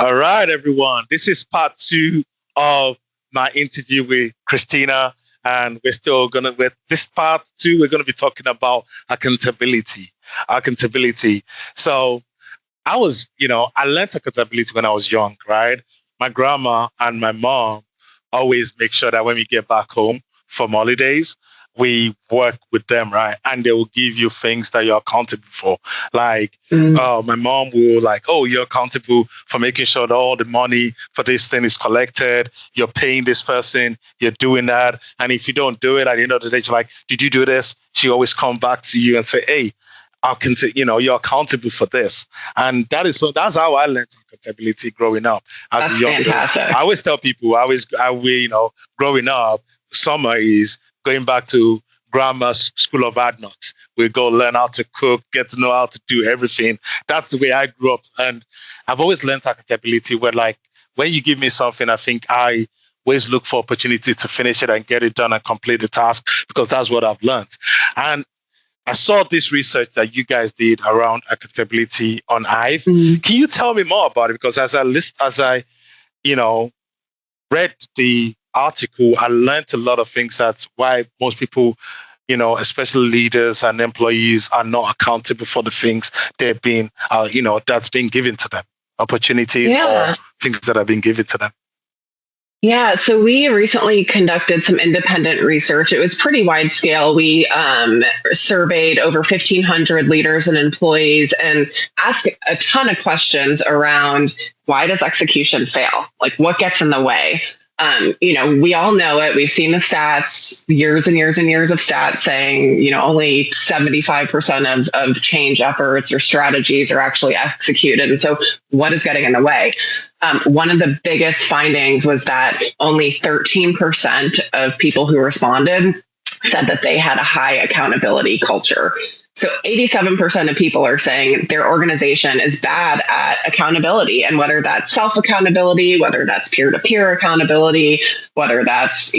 All right, everyone. This is part two of my interview with Krystyna, and with this part two, we're gonna be talking about accountability. Accountability. So I learned accountability when I was young, right? My grandma and my mom always make sure that when we get back home from holidays, we work with them, right? And they will give you things that you're accountable for. Like, my mom will like, oh, you're accountable for making sure that all the money for this thing is collected. You're paying this person. You're doing that. And if you don't do it, at the end of the day, she's like, did you do this? She always come back to you and say, hey, you're accountable for this. And that's how I learned accountability growing up. That's fantastic. I always tell people, growing up, summer is going back to grandma's school of hard knocks. We go learn how to cook, get to know how to do everything. That's the way I grew up. And I've always learned accountability where, like, when you give me something, I think I always look for opportunity to finish it and get it done and complete the task, because that's what I've learned. And I saw this research that you guys did around accountability on Hive. Can you tell me more about it? Because as I read the article, I learned a lot of things. That's why most people, especially leaders and employees, are not accountable for the things they've been, that's been given to them, opportunities or things that have been given to them. Yeah, so we recently conducted some independent research. It was pretty wide scale. We surveyed over 1,500 leaders and employees and asked a ton of questions around why does execution fail? Like, what gets in the way? We all know it. We've seen the stats, years and years and years of stats saying, only 75% of change efforts or strategies are actually executed. And so what is getting in the way? One of the biggest findings was that only 13% of people who responded said that they had a high accountability culture. So 87% of people are saying their organization is bad at accountability, and whether that's self-accountability, whether that's peer-to-peer accountability, whether that's,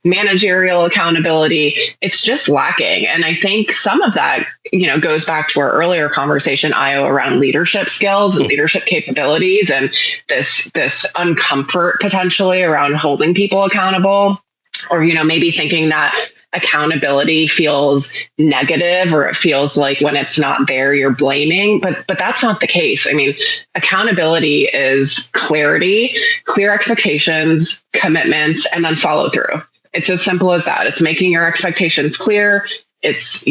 managerial accountability, it's just lacking. And I think some of that, goes back to our earlier conversation, Io, around leadership skills and leadership capabilities and this uncomfort potentially around holding people accountable, or, maybe thinking that accountability feels negative, or it feels like when it's not there, you're blaming. But that's not the case. I mean, accountability is clarity, clear expectations, commitments, and then follow through. It's as simple as that. It's making your expectations clear. It's,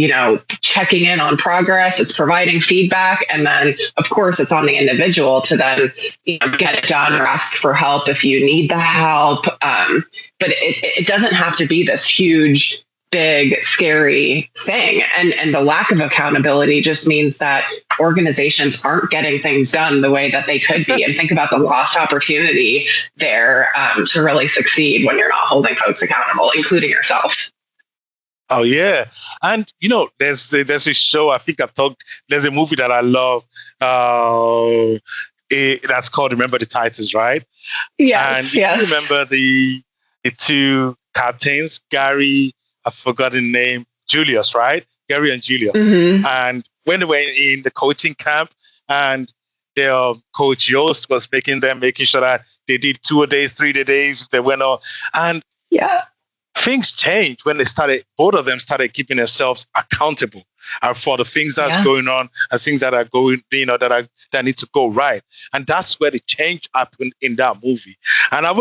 checking in on progress. It's providing feedback. And then, of course, it's on the individual to then, get it done or ask for help if you need the help. But it doesn't have to be this huge, big, scary thing. And the lack of accountability just means that organizations aren't getting things done the way that they could be. And think about the lost opportunity there to really succeed when you're not holding folks accountable, including yourself. Oh yeah, and there's a show I think There's a movie that I love. That's called Remember the Titans, right? Yes. And you remember the two captains, Gary, I forgot the name, Julius, right? Gary and Julius. Mm-hmm. And when they were in the coaching camp, and their coach Yost was making sure that they did 2 days, 3 days, they went on, and things changed when both of them started keeping themselves accountable for the things that's going on, and things that are going, that need to go right. And that's where the change happened in that movie. And I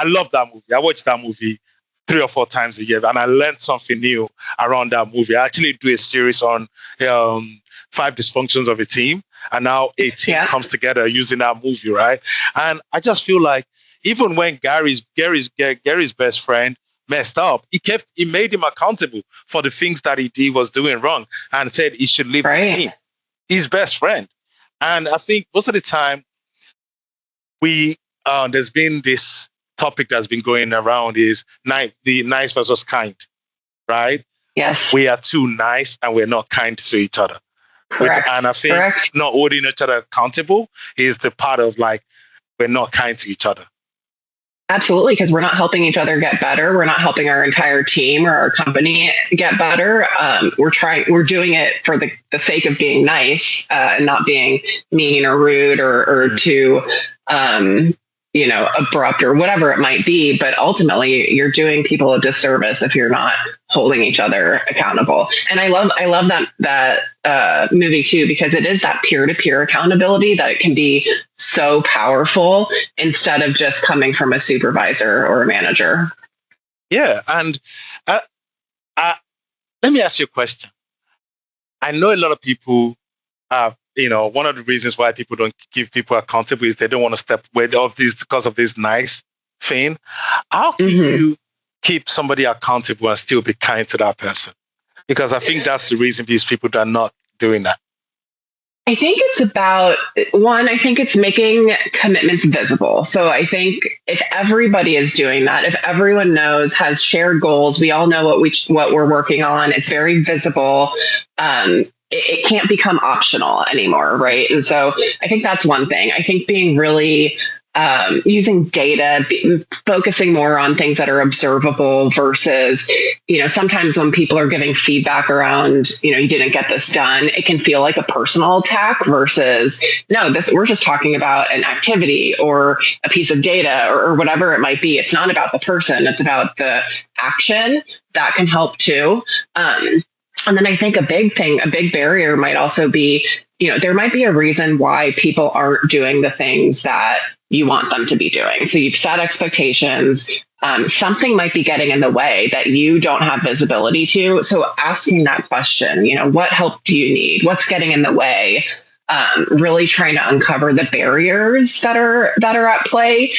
love that movie. I watched that movie 3 or 4 times a year, and I learned something new around that movie. I actually do a series on 5 dysfunctions of a team, and now a team comes together using that movie, right? And I just feel like even when Gary's best friend messed up, he made him accountable for the things that he was doing wrong, and said he should leave the team. His best friend. And I think most of the time there's been this topic that's been going around is the nice versus kind, right? Yes. We are too nice and we're not kind to each other. Correct. And I think not holding each other accountable is the part of, like, we're not kind to each other. Absolutely, because we're not helping each other get better. We're not helping our entire team or our company get better. We're doing it for the sake of being nice and not being mean or rude or too, abrupt or whatever it might be. But ultimately, you're doing people a disservice if you're not holding each other accountable. And I love that movie too, because it is that peer-to-peer accountability that it can be so powerful instead of just coming from a supervisor or a manager. Yeah. And let me ask you a question. I know a lot of people, one of the reasons why people don't give people accountable is they don't want to step away of this because of this nice thing. How can you keep somebody accountable and still be kind to that person? Because I think that's the reason these people are not doing that. I think it's about I think it's making commitments visible. So I think if everybody is doing that, if everyone has shared goals, we all know what we're working on, it's very visible. It can't become optional anymore, right? And so I think that's one thing. I think being really using data, focusing more on things that are observable versus, sometimes when people are giving feedback around, you didn't get this done, it can feel like a personal attack versus, no, we're just talking about an activity or a piece of data or whatever it might be. It's not about the person, it's about the action. That can help too. And then I think a big barrier might also be, there might be a reason why people aren't doing the things that you want them to be doing. So you've set expectations. Something might be getting in the way that you don't have visibility to. So asking that question, what help do you need? What's getting in the way? Really trying to uncover the barriers that are at play.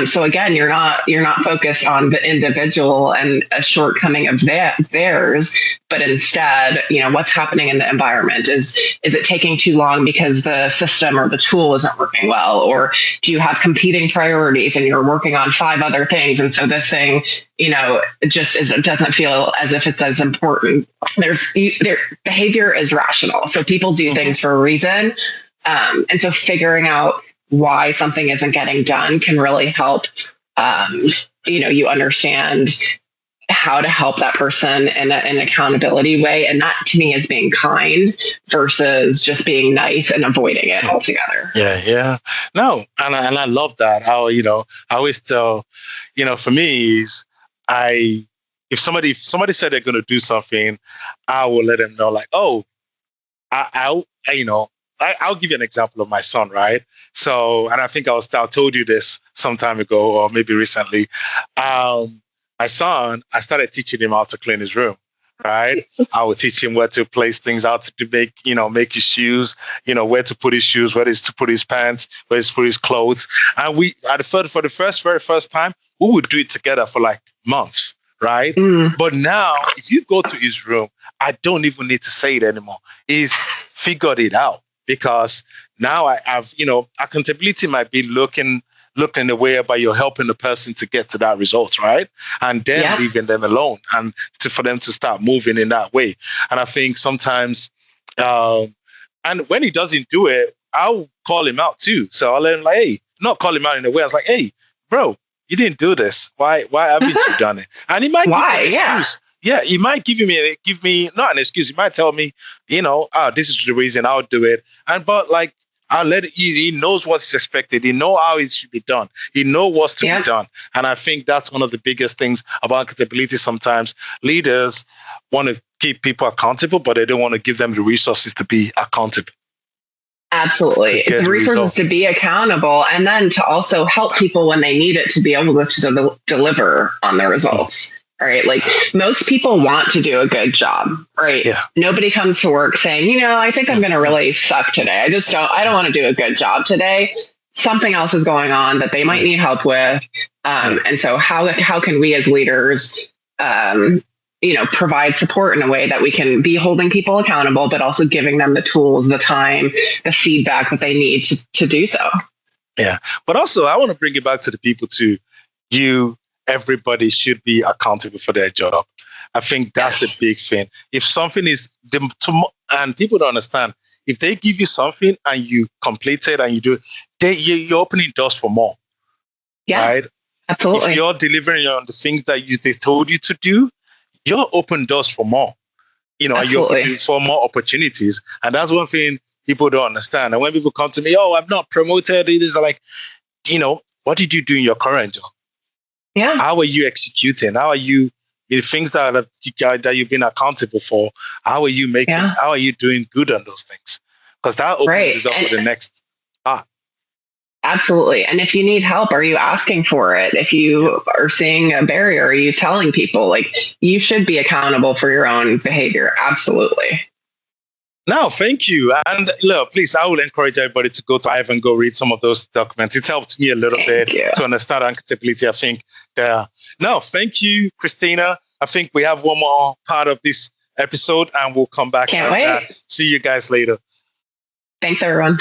So again, you're not focused on the individual and a shortcoming of theirs, but instead, what's happening in the environment? Is it taking too long because the system or the tool isn't working well? Or do you have competing priorities and you're working on 5 other things? And so this thing, it doesn't feel as if it's as important. Behavior is rational. So people do things for a reason. And so figuring out why something isn't getting done can really help, you understand how to help that person in an accountability way. And that to me is being kind versus just being nice and avoiding it altogether. Yeah. No, and I love that. How, I always tell, for me is if somebody said they're going to do something, I will let them know like, oh, I'll give you an example of my son, right? So, and I think I told you this some time ago or maybe recently. My son, I started teaching him how to clean his room, right? I would teach him where to place things, how to make his shoes, where to put his shoes, where to put his pants, where to put his clothes. And for the very first time, we would do it together for like months, right? But now, if you go to his room, I don't even need to say it anymore. He's figured it out. Because now I have, accountability might be looking the way but you're helping the person to get to that result, right? And then leaving them alone and for them to start moving in that way. And I think sometimes, and when he doesn't do it, I'll call him out too. So I'll let him like, hey, not call him out in a way. I was like, hey, bro, you didn't do this. Why haven't you done it? And he might give me an excuse. Yeah, he might give me not an excuse. He might tell me, this is the reason I'll do it. But like, I'll let it. He knows what's expected. He knows how it should be done. He knows what's to be done. And I think that's one of the biggest things about accountability. Sometimes leaders want to keep people accountable, but they don't want to give them the resources to be accountable. Absolutely. The resources to be accountable and then to also help people when they need it to be able to deliver on the results. Right. Like most people want to do a good job. Right. Yeah. Nobody comes to work saying, I think I'm going to really suck today. I don't want to do a good job today. Something else is going on that they might need help with. And so how can we as leaders, provide support in a way that we can be holding people accountable, but also giving them the tools, the time, the feedback that they need to do so. Yeah. But also I want to bring it back to the people everybody should be accountable for their job. I think that's a big thing. If something is, and people don't understand, if they give you something and you complete it and you do it, you're opening doors for more. Yeah. Right? Absolutely. If you're delivering on the things that they told you to do, you're open doors for more. You're open for more opportunities. And that's one thing people don't understand. And when people come to me, oh, I'm not promoted, it is like, what did you do in your current job? Yeah. How are you executing? How are you, the things that you've been accountable for, how are you making, how are you doing good on those things? Because that opens up for the next part. Absolutely. And if you need help, are you asking for it? If you are seeing a barrier, are you telling people? Like, you should be accountable for your own behavior. Absolutely. No, thank you. And look, please, I will encourage everybody to go to Havior and go read some of those documents. It's helped me a little bit to understand accountability, I think. No, thank you, Krystyna. I think we have one more part of this episode and we'll come back. Can't wait. See you guys later. Thanks, everyone.